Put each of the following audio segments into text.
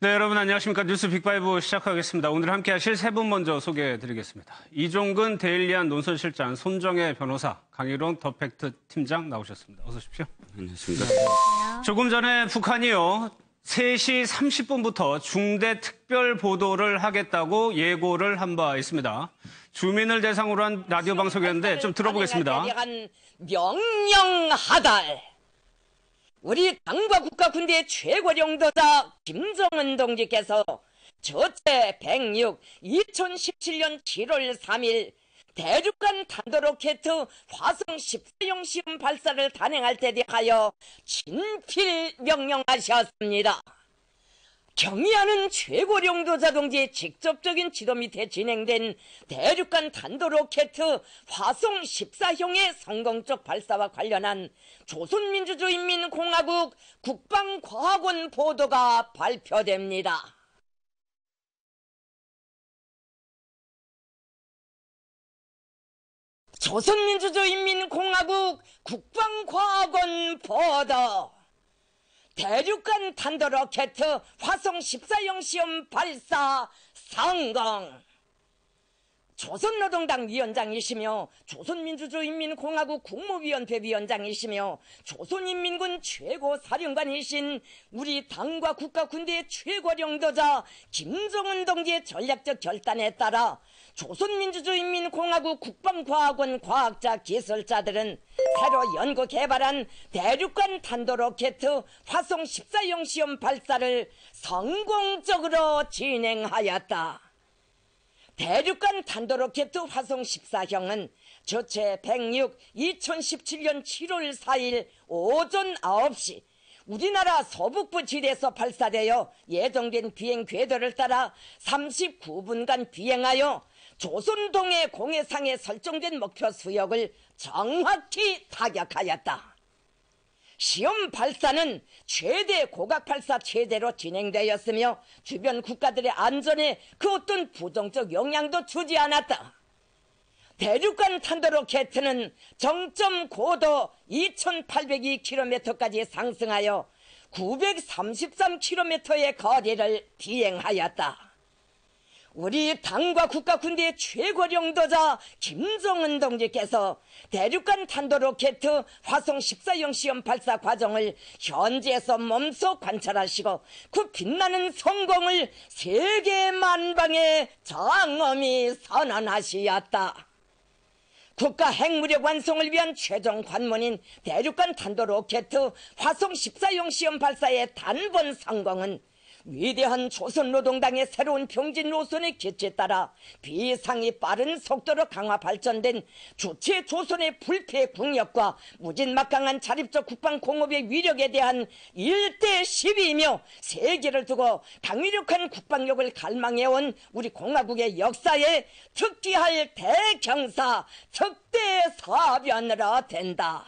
네, 여러분 안녕하십니까. 뉴스 빅5 시작하겠습니다. 오늘 함께 하실 세 분 먼저 소개해드리겠습니다. 이종근 데일리안 논설실장, 손정혜 변호사, 강일원 더 팩트 팀장 나오셨습니다. 어서 오십시오. 안녕하십니까. 조금 전에 북한이요. 3시 30분부터 중대 특별 보도를 하겠다고 예고를 한 바 있습니다. 주민을 대상으로 한 라디오 방송이었는데 좀 들어보겠습니다. 명령하달. 우리 당과 국가 군대의 최고領導자 김정은 동지께서 저체 106 2017년 7월 3일 대륙간 탄도로켓 화성 14형 시험 발사를 단행할 때 대하여 친필 명령하셨습니다. 경의하는 최고領導자 동지의 직접적인 지도 밑에 진행된 대륙간 탄도로켓 화성 14형의 성공적 발사와 관련한 조선민주주의인민공화국 국방과학원 보도가 발표됩니다. 조선민주주의인민공화국 국방과학원 보도. 대륙간 탄도로켓 화성 14형 시험 발사 성공. 조선노동당 위원장이시며 조선민주주의인민공화국 국무위원회 위원장이시며 조선인민군 최고사령관이신 우리 당과 국가 군대의 최고領導자 김정은 동지의 전략적 결단에 따라 조선민주주의인민공화국 국방과학원 과학자 기술자들은 새로 연구 개발한 대륙간 탄도로켓 화성 14형 시험 발사를 성공적으로 진행하였다. 대륙간 탄도로켓 화성 14형은 저체 106 2017년 7월 4일 오전 9시 우리나라 서북부 지대에서 발사되어 예정된 비행 궤도를 따라 39분간 비행하여 조선동해 공해상에 설정된 목표 수역을 정확히 타격하였다. 시험 발사는 최대 고각 발사 체제로 진행되었으며 주변 국가들의 안전에 그 어떤 부정적 영향도 주지 않았다. 대륙간 탄도로켓은 정점 고도 2802km까지 상승하여 933km의 거리를 비행하였다. 우리 당과 국가 군대의 최고領導자 김정은 동지께서 대륙간 탄도로켓 화성 14형 시험 발사 과정을 현지에서 몸소 관찰하시고 그 빛나는 성공을 세계 만방에 장엄히 선언하시었다. 국가 핵무력 완성을 위한 최종 관문인 대륙간 탄도로켓 화성 14형 시험 발사의 단번 성공은 위대한 조선노동당의 새로운 병진 노선의 기치에 따라 비상이 빠른 속도로 강화 발전된 주체 조선의 불패 국력과 무진막강한 자립적 국방공업의 위력에 대한 1대 10이며 세계를 두고 강위력한 국방력을 갈망해온 우리 공화국의 역사에 특기할 대경사 특대사변으로 된다.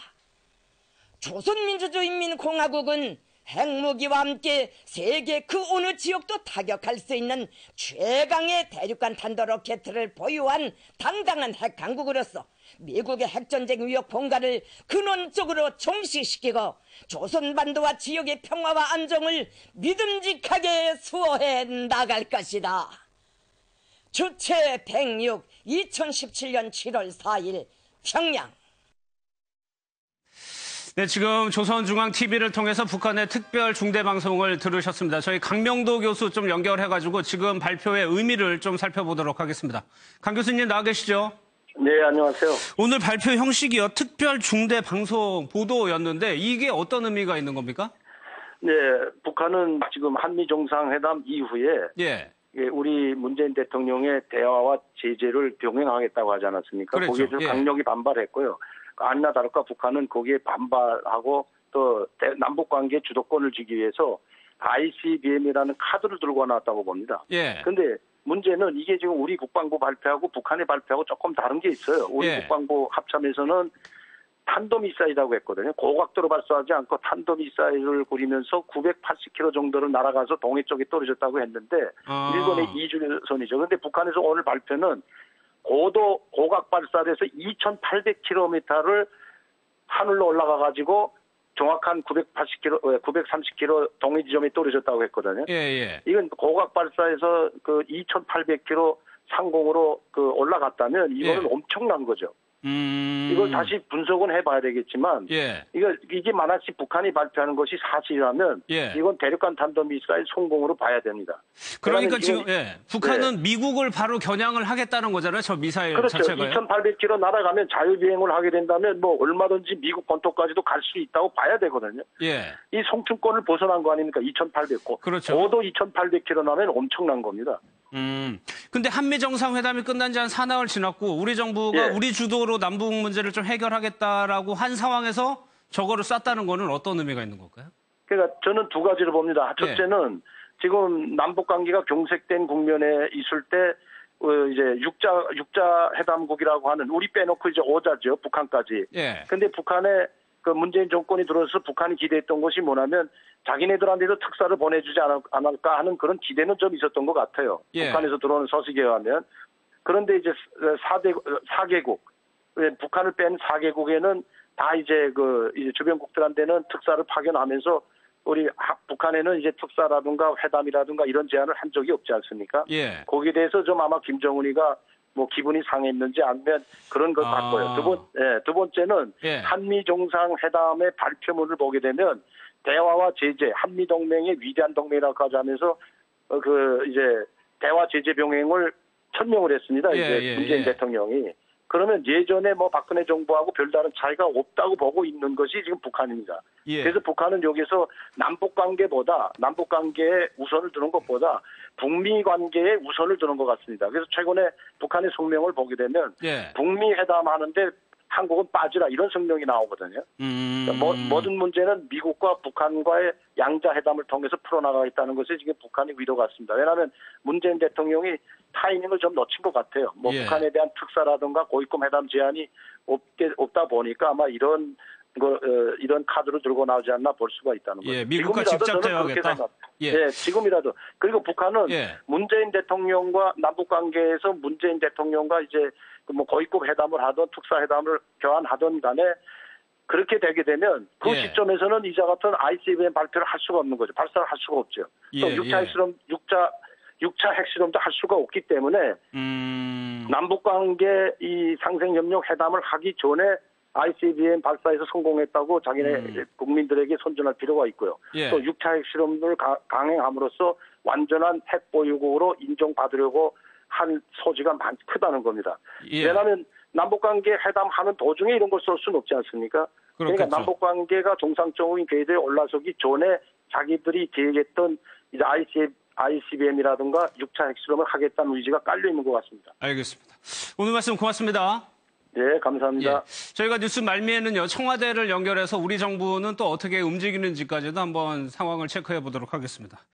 조선민주주의인민공화국은 핵무기와 함께 세계 그 어느 지역도 타격할 수 있는 최강의 대륙간 탄도로켓을 보유한 당당한 핵강국으로서 미국의 핵전쟁 위협 봉가를 근원적으로 종식시키고 조선반도와 지역의 평화와 안정을 믿음직하게 수호해 나갈 것이다. 주체 106 2017년 7월 4일 평양. 네, 지금 조선중앙TV를 통해서 북한의 특별 중대방송을 들으셨습니다. 저희 강명도 교수 좀 연결해가지고 지금 발표의 의미를 좀 살펴보도록 하겠습니다. 강 교수님 나와 계시죠? 네, 안녕하세요. 오늘 발표 형식이요. 특별 중대방송 보도였는데 이게 어떤 의미가 있는 겁니까? 네, 북한은 지금 한미정상회담 이후에 우리 문재인 대통령의 대화와 제재를 병행하겠다고 하지 않았습니까? 그렇죠. 거기에 좀 강력히 반발했고요. 아니나 다를까 북한은 거기에 반발하고 또 남북관계 주도권을 쥐기 위해서 ICBM이라는 카드를 들고 나왔다고 봅니다. 그런데 문제는 이게 지금 우리 국방부 발표하고 북한의 발표하고 조금 다른 게 있어요. 우리 국방부 합참에서는 탄도미사일이라고 했거든요. 고각도로 발사하지 않고 탄도미사일을 구리면서 980km 정도를 날아가서 동해 쪽에 떨어졌다고 했는데 일본의 이주선이죠. 그런데 북한에서 오늘 발표는 고각 발사돼서 2,800km를 하늘로 올라가 가지고 정확한 980km, 930km 동해 지점에 떨어졌다고 했거든요. 예, 예. 이건 고각 발사에서 그 2,800km 상공으로 그 올라갔다면 이거는 예. 엄청난 거죠. 이걸 다시 분석은 해봐야 되겠지만, 예. 이게 만약에 북한이 발표하는 것이 사실이라면, 예. 이건 대륙간 탄도미사일 성공으로 봐야 됩니다. 그러니까 지금 북한은 미국을 바로 겨냥을 하겠다는 거잖아요, 저 미사일 그렇죠. 자체가요. 2,800km 날아가면 자유비행을 하게 된다면 뭐 얼마든지 미국 본토까지도 갈 수 있다고 봐야 되거든요. 예. 이 송충권을 벗어난 거 아닙니까? 2,800km. 그렇죠. 고도 2,800km 나면 엄청난 겁니다. 근데 한미 정상회담이 끝난 지 한 4나흘 지났고 우리 정부가 예. 우리 주도로 남북 문제를 좀 해결하겠다라고 한 상황에서 저거를 쐈다는 거는 어떤 의미가 있는 걸까요? 그러니까 저는 두 가지를 봅니다. 첫째는 지금 남북 관계가 경색된 국면에 있을 때 이제 육자 회담국이라고 하는 우리 빼놓고 이제 5자죠. 북한까지. 예. 근데 북한에 그 문재인 정권이 들어서 북한이 기대했던 것이 뭐냐면 자기네들한테도 특사를 보내주지 않을까 하는 그런 기대는 좀 있었던 것 같아요. 예. 북한에서 들어오는 서식에 의하면. 그런데 이제 4개국, 북한을 뺀 4개국에는 다 이제 이제 주변국들한테는 특사를 파견하면서 우리 북한에는 이제 특사라든가 회담이라든가 이런 제안을 한 적이 없지 않습니까? 예. 거기에 대해서 좀 아마 김정은이가 뭐 기분이 상했는지 아니면 그런 것 같고요. 두 번째는 예. 한미 정상회담의 발표문을 보게 되면 대화와 제재, 한미 동맹의 위대한 동맹이라고까지 하면서 이제 대화 제재 병행을 천명을 했습니다. 이제 문재인 대통령이. 그러면 예전에 뭐 박근혜 정부하고 별다른 차이가 없다고 보고 있는 것이 지금 북한입니다. 예. 그래서 북한은 여기서 남북 관계에 우선을 두는 것보다 북미 관계에 우선을 두는 것 같습니다. 그래서 최근에 북한의 성명을 보게 되면 예. 북미 회담 하는데 한국은 빠지라 이런 성명이 나오거든요. 그러니까 모든 문제는 미국과 북한과의 양자 회담을 통해서 풀어나가겠다는 것이 지금 북한의 의도 같습니다. 왜냐하면 문재인 대통령이 타이밍을 좀 놓친 것 같아요. 뭐 예. 북한에 대한 특사라든가 고위급 회담 제안이 없다 보니까 아마 이런 카드를 들고 나오지 않나 볼 수가 있다는 거죠. 예, 미국과 직접 대화하겠다. 예, 지금이라도. 그리고 북한은 예. 문재인 대통령과 남북 관계에서 문재인 대통령과 이제 뭐 고위급 회담을 하던 특사 회담을 교환하던 간에 그렇게 되게 되면 그 예. 시점에서는 이자 같은 ICBM 발표를 할 수가 없는 거죠. 발사를 할 수가 없죠. 예, 또 6차 핵실험도 할 수가 없기 때문에 남북 관계 이 상생협력 회담을 하기 전에 ICBM 발사에서 성공했다고 자기네 국민들에게 선전할 필요가 있고요. 예. 또 6차 핵실험을 강행함으로써 완전한 핵보유국으로 인정받으려고 한 소지가 크다는 겁니다. 예. 왜냐하면 남북관계 회담하는 도중에 이런 걸 쏠 수는 없지 않습니까? 그렇겠죠. 그러니까 남북관계가 정상적인 궤도에 올라서기 전에 자기들이 계획했던 이제 ICBM이라든가 6차 핵실험을 하겠다는 의지가 깔려 있는 것 같습니다. 알겠습니다. 오늘 말씀 고맙습니다. 네, 감사합니다. 예. 저희가 뉴스 말미에는요, 청와대를 연결해서 우리 정부는 또 어떻게 움직이는지까지도 한번 상황을 체크해 보도록 하겠습니다.